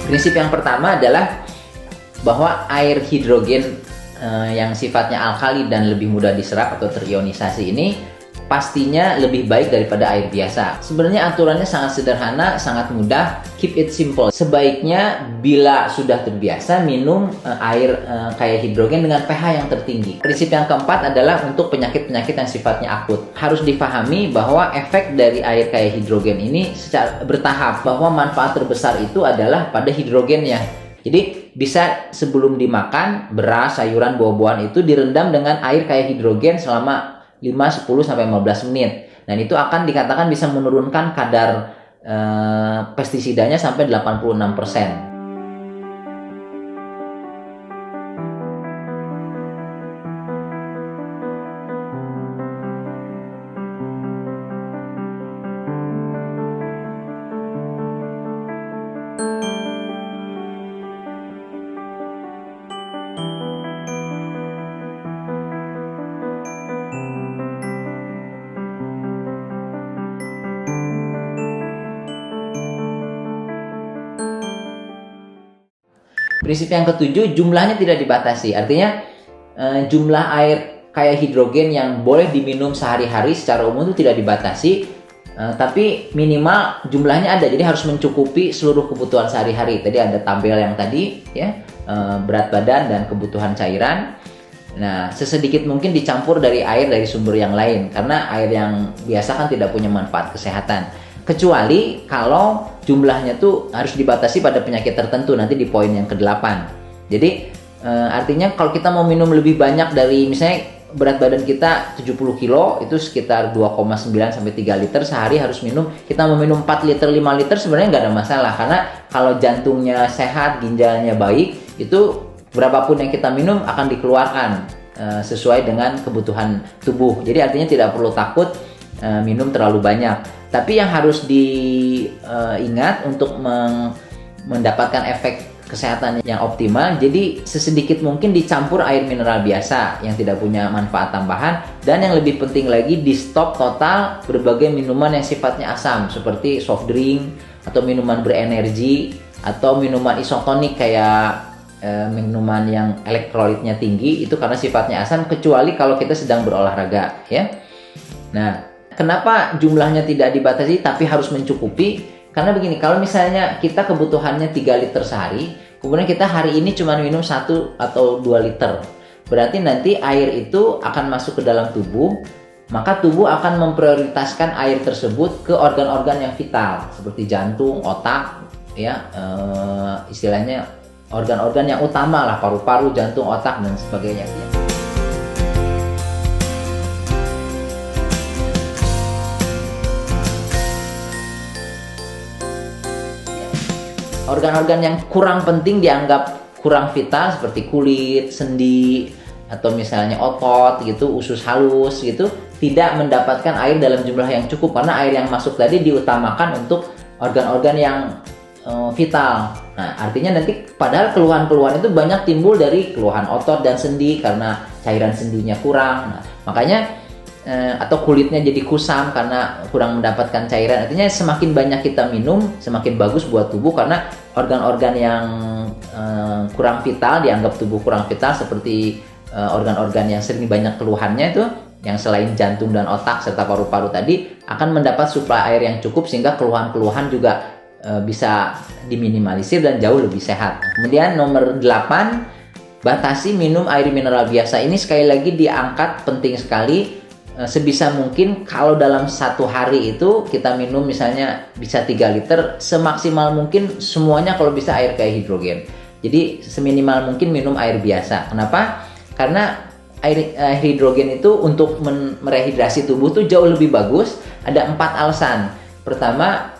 Prinsip yang pertama adalah bahwa air hidrogen yang sifatnya alkali dan lebih mudah diserap atau terionisasi ini pastinya lebih baik daripada air biasa. Sebenarnya aturannya sangat sederhana, sangat mudah, keep it simple. Sebaiknya bila sudah terbiasa minum air kayak hidrogen dengan pH yang tertinggi. Prinsip yang keempat adalah untuk penyakit-penyakit yang sifatnya akut. Harus difahami bahwa efek dari air kayak hidrogen ini secara bertahap, bahwa manfaat terbesar itu adalah pada hidrogennya. Jadi bisa sebelum dimakan, beras, sayuran, buah-buahan itu direndam dengan air kayak hidrogen selama 5, 10, sampai 15 menit. Dan itu akan dikatakan bisa menurunkan kadar pestisidanya sampai 86%. Prinsip yang ketujuh, jumlahnya tidak dibatasi. Artinya jumlah air kayak hidrogen yang boleh diminum sehari-hari secara umum itu tidak dibatasi, tapi minimal jumlahnya ada. Jadi harus mencukupi seluruh kebutuhan sehari-hari. Tadi ada tabel yang tadi ya, berat badan dan kebutuhan cairan. Nah, sesedikit mungkin dicampur dari air dari sumber yang lain, karena air yang biasa kan tidak punya manfaat kesehatan. Kecuali kalau jumlahnya tuh harus dibatasi pada penyakit tertentu, nanti di poin yang ke-8. Jadi artinya kalau kita mau minum lebih banyak dari, misalnya berat badan kita 70 kilo, itu sekitar 2,9 sampai 3 liter sehari harus minum. Kita mau minum 4 liter, 5 liter sebenarnya nggak ada masalah, karena kalau jantungnya sehat, ginjalnya baik, itu berapapun yang kita minum akan dikeluarkan sesuai dengan kebutuhan tubuh. Jadi artinya tidak perlu takut minum terlalu banyak. Tapi yang harus diingat untuk mendapatkan efek kesehatan yang optimal, jadi sesedikit mungkin dicampur air mineral biasa yang tidak punya manfaat tambahan, dan yang lebih penting lagi di stop total berbagai minuman yang sifatnya asam seperti soft drink atau minuman berenergi atau minuman isotonik kayak minuman yang elektrolitnya tinggi, itu karena sifatnya asam, kecuali kalau kita sedang berolahraga ya. Nah, kenapa jumlahnya tidak dibatasi tapi harus mencukupi? Karena begini, kalau misalnya kita kebutuhannya 3 liter sehari, kemudian kita hari ini cuma minum 1 atau 2 liter, berarti nanti air itu akan masuk ke dalam tubuh, maka tubuh akan memprioritaskan air tersebut ke organ-organ yang vital seperti jantung, otak, ya, istilahnya organ-organ yang utama lah, paru-paru, jantung, otak, dan sebagainya. Organ-organ yang kurang penting dianggap kurang vital seperti kulit, sendi, atau misalnya otot gitu, usus halus gitu, tidak mendapatkan air dalam jumlah yang cukup, karena air yang masuk tadi diutamakan untuk organ-organ yang vital. Nah, artinya nanti padahal keluhan-keluhan itu banyak timbul dari keluhan otot dan sendi karena cairan sendinya kurang. Nah, makanya atau kulitnya jadi kusam karena kurang mendapatkan cairan. Artinya semakin banyak kita minum, semakin bagus buat tubuh, karena organ-organ yang kurang vital, dianggap tubuh kurang vital, seperti organ-organ yang sering banyak keluhannya itu, yang selain jantung dan otak serta paru-paru tadi, akan mendapat suplai air yang cukup sehingga keluhan-keluhan juga bisa diminimalisir dan jauh lebih sehat. Kemudian nomor 8, batasi minum air mineral biasa. Ini sekali lagi diangkat, penting sekali. Sebisa mungkin kalau dalam satu hari itu kita minum misalnya bisa 3 liter, semaksimal mungkin semuanya kalau bisa air kayak hidrogen. Jadi seminimal mungkin minum air biasa. Kenapa? Karena air hidrogen itu untuk merehidrasi tubuh tuh jauh lebih bagus. Ada 4 alasan. Pertama,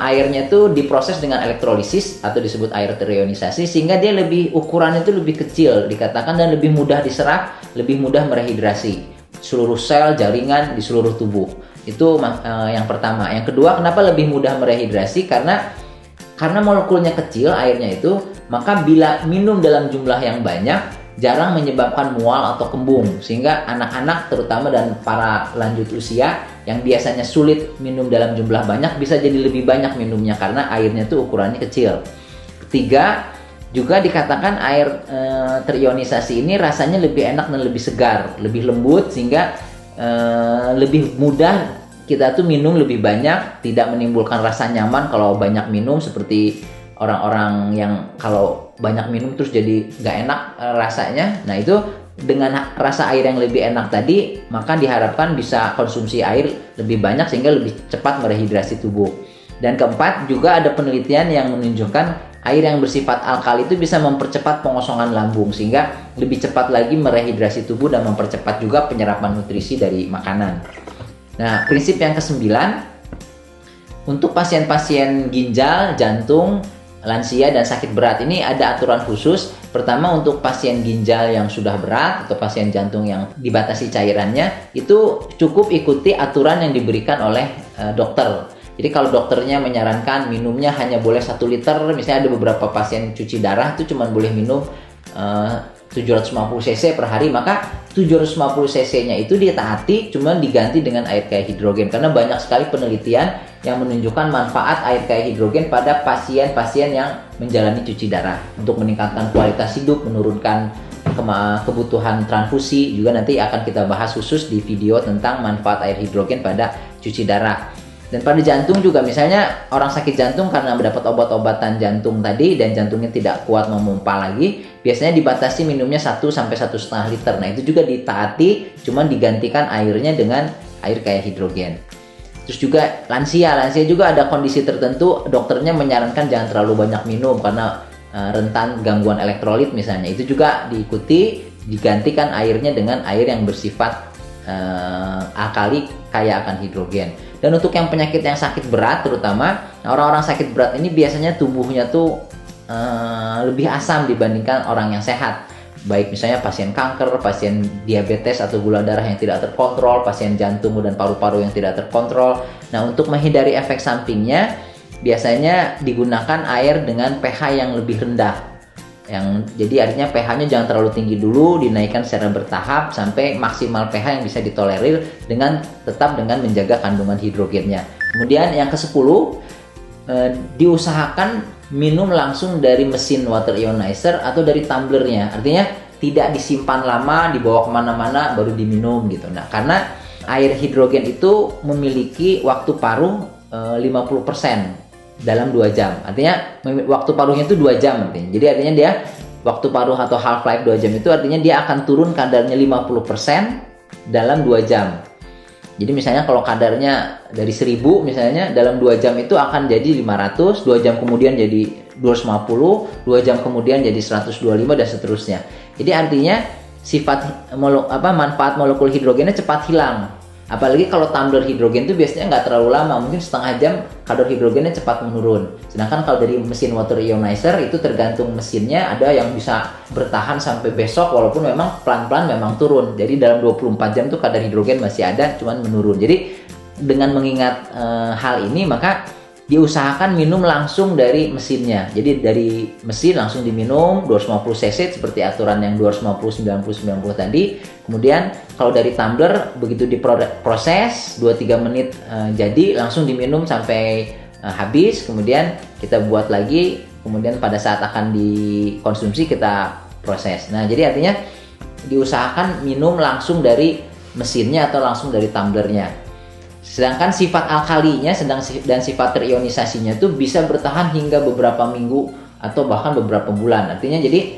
airnya tuh diproses dengan elektrolisis atau disebut air terionisasi, sehingga dia ukurannya itu lebih kecil dikatakan, dan lebih mudah diserap, lebih mudah merehidrasi seluruh sel, jaringan di seluruh tubuh. Itu yang pertama. Yang kedua, kenapa lebih mudah merehidrasi? Karena molekulnya kecil airnya itu, maka bila minum dalam jumlah yang banyak jarang menyebabkan mual atau kembung, sehingga anak-anak terutama dan para lanjut usia yang biasanya sulit minum dalam jumlah banyak bisa jadi lebih banyak minumnya karena airnya itu ukurannya kecil. Ketiga, juga dikatakan air terionisasi ini rasanya lebih enak dan lebih segar, lebih lembut, sehingga lebih mudah kita tuh minum lebih banyak, tidak menimbulkan rasa nyaman kalau banyak minum, seperti orang-orang yang kalau banyak minum terus jadi nggak enak rasanya. Nah itu dengan rasa air yang lebih enak tadi, maka diharapkan bisa konsumsi air lebih banyak sehingga lebih cepat merehidrasi tubuh. Dan keempat, juga ada penelitian yang menunjukkan air yang bersifat alkali itu bisa mempercepat pengosongan lambung, sehingga lebih cepat lagi merehidrasi tubuh dan mempercepat juga penyerapan nutrisi dari makanan. Nah, prinsip yang kesembilan, untuk pasien-pasien ginjal, jantung, lansia, dan sakit berat, ini ada aturan khusus. Pertama, untuk pasien ginjal yang sudah berat atau pasien jantung yang dibatasi cairannya, itu cukup ikuti aturan yang diberikan oleh dokter. Jadi kalau dokternya menyarankan minumnya hanya boleh 1 liter, misalnya ada beberapa pasien cuci darah itu cuma boleh minum 750 cc per hari, maka 750 cc-nya itu ditaati, cuma diganti dengan air kayak hidrogen. Karena banyak sekali penelitian yang menunjukkan manfaat air kayak hidrogen pada pasien-pasien yang menjalani cuci darah untuk meningkatkan kualitas hidup, menurunkan kebutuhan transfusi. Juga nanti akan kita bahas khusus di video tentang manfaat air hidrogen pada cuci darah. Dan pada jantung juga, misalnya orang sakit jantung karena mendapat obat-obatan jantung tadi dan jantungnya tidak kuat memompa lagi, biasanya dibatasi minumnya 1 sampai 1,5 liter. Nah itu juga ditaati, cuman digantikan airnya dengan air kayak hidrogen. Terus juga lansia juga ada kondisi tertentu, dokternya menyarankan jangan terlalu banyak minum karena rentan gangguan elektrolit misalnya. Itu juga diikuti, digantikan airnya dengan air yang bersifat alkali kaya akan hidrogen. Dan untuk yang penyakit yang sakit berat terutama, orang-orang sakit berat ini biasanya tubuhnya tuh lebih asam dibandingkan orang yang sehat. Baik misalnya pasien kanker, pasien diabetes atau gula darah yang tidak terkontrol, pasien jantung dan paru-paru yang tidak terkontrol. Nah, untuk menghindari efek sampingnya, biasanya digunakan air dengan pH yang lebih rendah. Jadi artinya pH-nya jangan terlalu tinggi dulu, dinaikkan secara bertahap sampai maksimal pH yang bisa ditolerir tetap dengan menjaga kandungan hidrogennya. Kemudian yang ke-10, diusahakan minum langsung dari mesin water ionizer atau dari tumblernya. Artinya tidak disimpan lama, dibawa kemana-mana baru diminum gitu. Nah, karena air hidrogen itu memiliki waktu paruh 50% dalam 2 jam. Artinya waktu paruhnya itu 2 jam artinya. Jadi artinya dia waktu paruh atau half life 2 jam itu artinya dia akan turun kadarnya 50% dalam 2 jam. Jadi misalnya kalau kadarnya dari 1000 misalnya, dalam 2 jam itu akan jadi 500, 2 jam kemudian jadi 250, 2 jam kemudian jadi 125 dan seterusnya. Jadi artinya manfaat molekul hidrogennya cepat hilang. Apalagi kalau tumbler hidrogen itu biasanya nggak terlalu lama, mungkin setengah jam kadar hidrogennya cepat menurun. Sedangkan kalau dari mesin water ionizer itu tergantung mesinnya, ada yang bisa bertahan sampai besok walaupun memang pelan-pelan memang turun. Jadi dalam 24 jam tuh kadar hidrogen masih ada, cuman menurun. Jadi dengan mengingat hal ini, maka diusahakan minum langsung dari mesinnya. Jadi dari mesin langsung diminum 250 cc seperti aturan yang 250 90 90 tadi. Kemudian kalau dari tumbler begitu diproses 2-3 menit jadi langsung diminum sampai habis. Kemudian kita buat lagi, kemudian pada saat akan dikonsumsi kita proses. Nah, jadi artinya diusahakan minum langsung dari mesinnya atau langsung dari tumblernya. Sedangkan sifat alkalinya dan sifat terionisasinya itu bisa bertahan hingga beberapa minggu atau bahkan beberapa bulan. Artinya jadi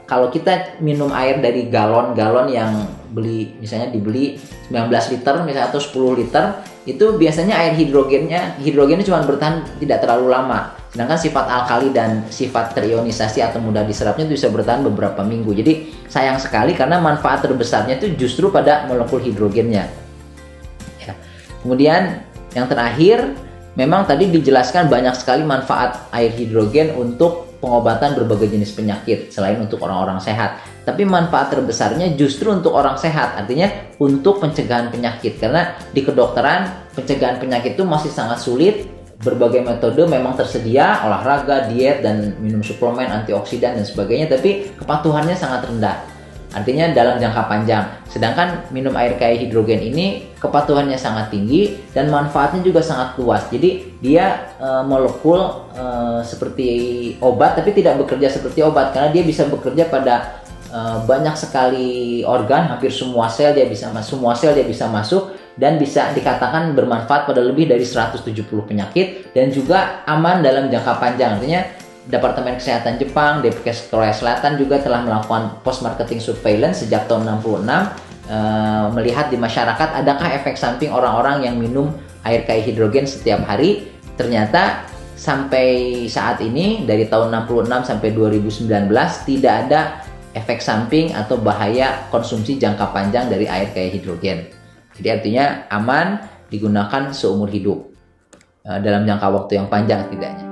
kalau kita minum air dari galon yang dibeli 19 liter misalnya atau 10 liter, itu biasanya air hidrogennya cuma bertahan tidak terlalu lama. Sedangkan sifat alkali dan sifat terionisasi atau mudah diserapnya itu bisa bertahan beberapa minggu. Jadi sayang sekali karena manfaat terbesarnya itu justru pada molekul hidrogennya. Kemudian yang terakhir, memang tadi dijelaskan banyak sekali manfaat air hidrogen untuk pengobatan berbagai jenis penyakit selain untuk orang-orang sehat. Tapi manfaat terbesarnya justru untuk orang sehat, artinya untuk pencegahan penyakit. Karena di kedokteran pencegahan penyakit itu masih sangat sulit. Berbagai metode memang tersedia, olahraga, diet, dan minum suplemen, antioksidan dan sebagainya, tapi kepatuhannya sangat rendah. Artinya dalam jangka panjang. Sedangkan minum air kayak hidrogen ini kepatuhannya sangat tinggi dan manfaatnya juga sangat luas. Jadi dia molekul seperti obat tapi tidak bekerja seperti obat, karena dia bisa bekerja pada banyak sekali organ, hampir semua sel dia bisa masuk dan bisa dikatakan bermanfaat pada lebih dari 170 penyakit dan juga aman dalam jangka panjang. Artinya Departemen Kesehatan Jepang, Depkes Korea Selatan juga telah melakukan post marketing surveillance sejak tahun 66, melihat di masyarakat adakah efek samping orang-orang yang minum air kayu hidrogen setiap hari. Ternyata sampai saat ini dari tahun 66 sampai 2019 tidak ada efek samping atau bahaya konsumsi jangka panjang dari air kayu hidrogen. Jadi artinya aman, digunakan seumur hidup dalam jangka waktu yang panjang setidaknya.